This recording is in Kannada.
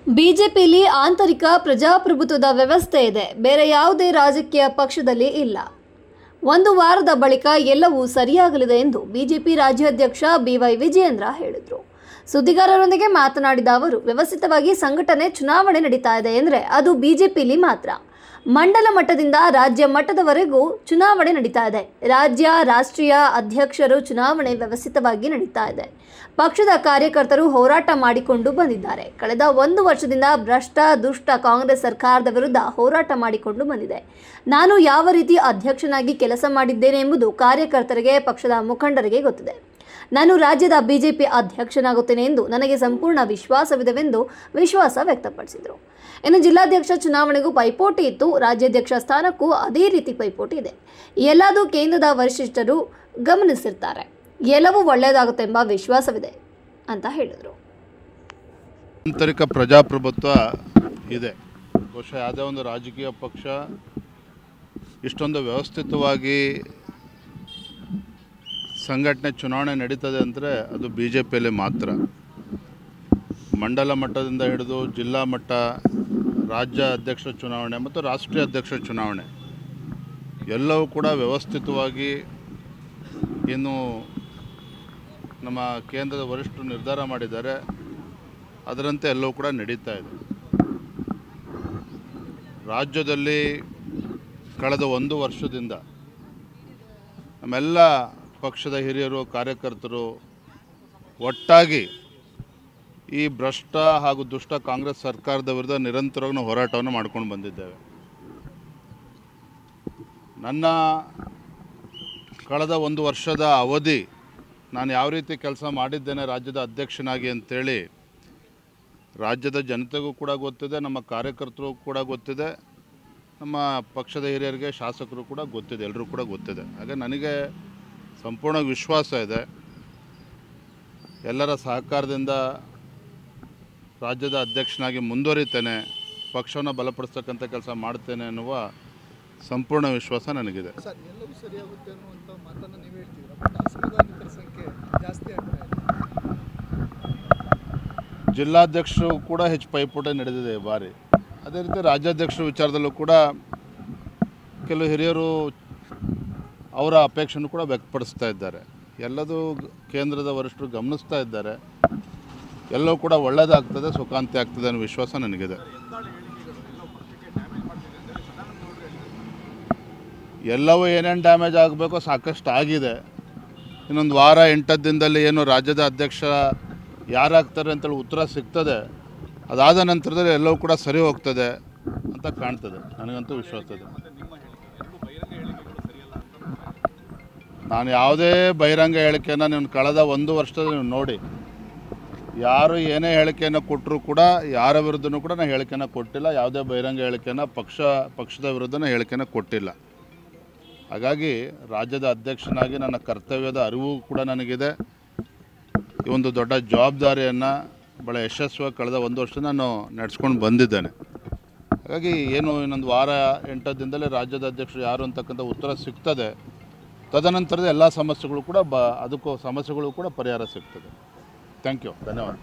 ಬಿಜೆಪಿಯಲ್ಲಿ ಆಂತರಿಕ ಪ್ರಜಾಪ್ರಭುತ್ವದ ವ್ಯವಸ್ಥೆ ಇದೆ, ಬೇರೆ ಯಾವುದೇ ರಾಜಕೀಯ ಪಕ್ಷದಲ್ಲಿ ಇಲ್ಲ. ಒಂದು ವಾರದ ಬಳಿಕ ಎಲ್ಲವೂ ಸರಿಯಾಗಲಿದೆ ಎಂದು ಬಿಜೆಪಿ ರಾಜ್ಯಾಧ್ಯಕ್ಷ ಬಿವೈ ವಿಜಯೇಂದ್ರ ಹೇಳಿದರು. ಸುದ್ದಿಗಾರರೊಂದಿಗೆ ಮಾತನಾಡಿದ ಅವರು, ವ್ಯವಸ್ಥಿತವಾಗಿ ಸಂಘಟನೆ ಚುನಾವಣೆ ನಡೀತಾ ಇದೆ ಎಂದರೆ ಅದು ಬಿಜೆಪಿಯಲ್ಲಿ ಮಾತ್ರ. ಮಂಡಲ ಮಟ್ಟದಿಂದ ರಾಜ್ಯ ಮಟ್ಟದವರೆಗೂ ಚುನಾವಣೆ ನಡೀತಾ ಇದೆ. ರಾಜ್ಯ ರಾಷ್ಟ್ರೀಯ ಅಧ್ಯಕ್ಷರು ಚುನಾವಣೆ ವ್ಯವಸ್ಥಿತವಾಗಿ ನಡೀತಾ ಇದೆ. ಪಕ್ಷದ ಕಾರ್ಯಕರ್ತರು ಹೋರಾಟ ಮಾಡಿಕೊಂಡು ಬಂದಿದ್ದಾರೆ. ಕಳೆದ 1 ವರ್ಷದಿಂದ ಭ್ರಷ್ಟ ದುಷ್ಟ ಕಾಂಗ್ರೆಸ್ ಸರ್ಕಾರದ ವಿರುದ್ಧ ಹೋರಾಟ ಮಾಡಿಕೊಂಡು ಬಂದಿದೆ. ನಾನು ಯಾವ ರೀತಿ ಅಧ್ಯಕ್ಷನಾಗಿ ಕೆಲಸ ಮಾಡಿದ್ದೇನೆ ಎಂಬುದು ಕಾರ್ಯಕರ್ತರಿಗೆ, ಪಕ್ಷದ ಮುಖಂಡರಿಗೆ ಗೊತ್ತಿದೆ. ನಾನು ರಾಜ್ಯದ ಬಿಜೆಪಿ ಅಧ್ಯಕ್ಷನಾಗುತ್ತೇನೆ ಎಂದು ನನಗೆ ಸಂಪೂರ್ಣ ವಿಶ್ವಾಸವಿದೆವೆಂದು ವಿಶ್ವಾಸ ವ್ಯಕ್ತಪಡಿಸಿದರು. ಇನ್ನು ಜಿಲ್ಲಾಧ್ಯಕ್ಷ ಚುನಾವಣೆಗೂ ಪೈಪೋಟಿ ಇತ್ತು, ರಾಜ್ಯಾಧ್ಯಕ್ಷ ಸ್ಥಾನಕ್ಕೂ ಅದೇ ರೀತಿ ಪೈಪೋಟಿ ಇದೆ. ಎಲ್ಲದೂ ಕೇಂದ್ರದ ವರಿಷ್ಠರು ಗಮನಿಸಿರ್ತಾರೆ. ಎಲ್ಲವೂ ಒಳ್ಳೆಯದಾಗುತ್ತೆಂಬ ವಿಶ್ವಾಸವಿದೆ ಅಂತ ಹೇಳಿದರು. ಆಂತರಿಕ ಪ್ರಜಾಪ್ರಭುತ್ವ ಇದೆ. ಬಹುಶಃ ಯಾವುದೇ ಒಂದು ರಾಜಕೀಯ ಪಕ್ಷ ಇಷ್ಟೊಂದು ವ್ಯವಸ್ಥಿತವಾಗಿ ಸಂಘಟನೆ ಚುನಾವಣೆ ನಡೀತದೆ ಅಂದರೆ ಅದು ಬಿ ಜೆ ಪಿಯಲ್ಲಿ ಮಾತ್ರ. ಮಂಡಲ ಮಟ್ಟದಿಂದ ಹಿಡಿದು ಜಿಲ್ಲಾ ಮಟ್ಟ, ರಾಜ್ಯ ಅಧ್ಯಕ್ಷ ಚುನಾವಣೆ ಮತ್ತು ರಾಷ್ಟ್ರೀಯ ಅಧ್ಯಕ್ಷ ಚುನಾವಣೆ ಎಲ್ಲವೂ ಕೂಡ ವ್ಯವಸ್ಥಿತವಾಗಿ ಏನು ನಮ್ಮ ಕೇಂದ್ರದ ವರಿಷ್ಠರು ನಿರ್ಧಾರ ಮಾಡಿದ್ದಾರೆ ಅದರಂತೆ ಎಲ್ಲವೂ ಕೂಡ ನಡೀತಾ ಇದೆ. ರಾಜ್ಯದಲ್ಲಿ ಕಳೆದ 1 ವರ್ಷದಿಂದ ನಮ್ಮೆಲ್ಲ ಪಕ್ಷದ ಹಿರಿಯರು, ಕಾರ್ಯಕರ್ತರು ಒಟ್ಟಾಗಿ ಈ ಭ್ರಷ್ಟ ಹಾಗೂ ದುಷ್ಟ ಕಾಂಗ್ರೆಸ್ ಸರ್ಕಾರದ ವಿರುದ್ಧ ನಿರಂತರವಾಗಿ ಹೋರಾಟವನ್ನು ಮಾಡ್ಕೊಂಡು ಬಂದಿದ್ದೇವೆ. ನನ್ನ ಕಳೆದ 1 ವರ್ಷದ ಅವಧಿ ನಾನು ಯಾವ ರೀತಿ ಕೆಲಸ ಮಾಡಿದ್ದೇನೆ ರಾಜ್ಯದ ಅಧ್ಯಕ್ಷನಾಗಿ ಅಂತೇಳಿ ರಾಜ್ಯದ ಜನತೆಗೂ ಕೂಡ ಗೊತ್ತಿದೆ, ನಮ್ಮ ಕಾರ್ಯಕರ್ತರಿಗೂ ಕೂಡ ಗೊತ್ತಿದೆ, ನಮ್ಮ ಪಕ್ಷದ ಹಿರಿಯರಿಗೆ, ಶಾಸಕರು ಕೂಡ ಗೊತ್ತಿದೆ, ಎಲ್ಲರೂ ಕೂಡ ಗೊತ್ತಿದೆ. ಹಾಗೆ ನನಗೆ ಸಂಪೂರ್ಣ ವಿಶ್ವಾಸ ಇದೆ. ಎಲ್ಲರ ಸಹಕಾರದಿಂದ ರಾಜ್ಯದ ಅಧ್ಯಕ್ಷನಾಗಿ ಮುಂದುವರಿತೇನೆ, ಪಕ್ಷವನ್ನು ಬಲಪಡಿಸ್ತಕ್ಕಂಥ ಕೆಲಸ ಮಾಡ್ತೇನೆ ಅನ್ನುವ ಸಂಪೂರ್ಣ ವಿಶ್ವಾಸ ನನಗಿದೆ. ಸರ್, ಎಲ್ಲವೂ ಸರಿಯಾಗುತ್ತೆ ಅನ್ನುವಂಥ ಮಾತನ್ನು ನೀವು ಹೇಳ್ತೀರಾ, ಬಟ್ ಅಸಮಾಧಾನಿತರ ಸಂಖ್ಯೆ ಜಾಸ್ತಿ ಆಗ್ತಾ ಇದೆ. ಜಿಲ್ಲಾಧ್ಯಕ್ಷರು ಕೂಡ ಹೆಚ್ಚು ಪೈಪೋಟಿ ನಡೆದಿದೆ ಈ ಬಾರಿ. ಅದೇ ರೀತಿ ರಾಜ್ಯಾಧ್ಯಕ್ಷರ ವಿಚಾರದಲ್ಲೂ ಕೂಡ ಕೆಲವು ಹಿರಿಯರು ಅವರ ಅಪೇಕ್ಷೆಯನ್ನು ಕೂಡ ವ್ಯಕ್ತಪಡಿಸ್ತಾ ಇದ್ದಾರೆ. ಎಲ್ಲದೂ ಕೇಂದ್ರದ ವರಿಷ್ಠರು ಗಮನಿಸ್ತಾ ಇದ್ದಾರೆ. ಎಲ್ಲವೂ ಕೂಡ ಒಳ್ಳೆಯದಾಗ್ತದೆ, ಸುಖಾಂತಿ ಆಗ್ತದೆ ಅನ್ನೋ ವಿಶ್ವಾಸ ನನಗಿದೆ. ಎಲ್ಲವೂ ಏನೇನು ಡ್ಯಾಮೇಜ್ ಆಗಬೇಕೋ ಸಾಕಷ್ಟು ಆಗಿದೆ. ಇನ್ನೊಂದು ವಾರ 8 ದಿನದಲ್ಲಿ ಏನು ರಾಜ್ಯದ ಅಧ್ಯಕ್ಷ ಯಾರಾಗ್ತಾರೆ ಅಂತೇಳಿ ಉತ್ತರ ಸಿಗ್ತದೆ. ಅದಾದ ನಂತರದಲ್ಲಿ ಎಲ್ಲವೂ ಕೂಡ ಸರಿ ಹೋಗ್ತದೆ ಅಂತ ಕಾಣ್ತದೆ. ನನಗಂತೂ ವಿಶ್ವಾಸ ಇದೆ. ನಾನು ಯಾವುದೇ ಬಹಿರಂಗ ಹೇಳಿಕೆಯನ್ನು ನೀವು ಕಳೆದ 1 ವರ್ಷದಲ್ಲಿ ನೀವು ನೋಡಿ, ಯಾರು ಏನೇ ಹೇಳಿಕೆಯನ್ನು ಕೊಟ್ಟರೂ ಕೂಡ ಯಾರ ವಿರುದ್ಧನೂ ಕೂಡ ನಾನು ಹೇಳಿಕೆಯನ್ನು ಕೊಟ್ಟಿಲ್ಲ. ಯಾವುದೇ ಬಹಿರಂಗ ಹೇಳಿಕೆಯನ್ನು ಪಕ್ಷದ ವಿರುದ್ಧನ ಹೇಳಿಕೆಯನ್ನು ಕೊಟ್ಟಿಲ್ಲ. ಹಾಗಾಗಿ ರಾಜ್ಯದ ಅಧ್ಯಕ್ಷನಾಗಿ ನನ್ನ ಕರ್ತವ್ಯದ ಅರಿವು ಕೂಡ ನನಗಿದೆ. ಈ ಒಂದು ದೊಡ್ಡ ಜವಾಬ್ದಾರಿಯನ್ನು ಭಾಳ ಯಶಸ್ವಿಯಾಗಿ ಕಳೆದ 1 ವರ್ಷ ನಾನು ನಡೆಸ್ಕೊಂಡು ಬಂದಿದ್ದೇನೆ. ಹಾಗಾಗಿ ಏನು ಇನ್ನೊಂದು ವಾರ 8 ದಿನದಲ್ಲಿ ರಾಜ್ಯದ ಅಧ್ಯಕ್ಷರು ಯಾರು ಅಂತಕ್ಕಂಥ ಉತ್ತರ ಸಿಗ್ತದೆ. ತದನಂತರದ ಎಲ್ಲ ಸಮಸ್ಯೆಗಳು ಕೂಡ ಅದಕ್ಕೂ ಸಮಸ್ಯೆಗಳು ಕೂಡ ಪರಿಹಾರ ಸಿಗ್ತದೆ. ಥ್ಯಾಂಕ್ ಯು, ಧನ್ಯವಾದ.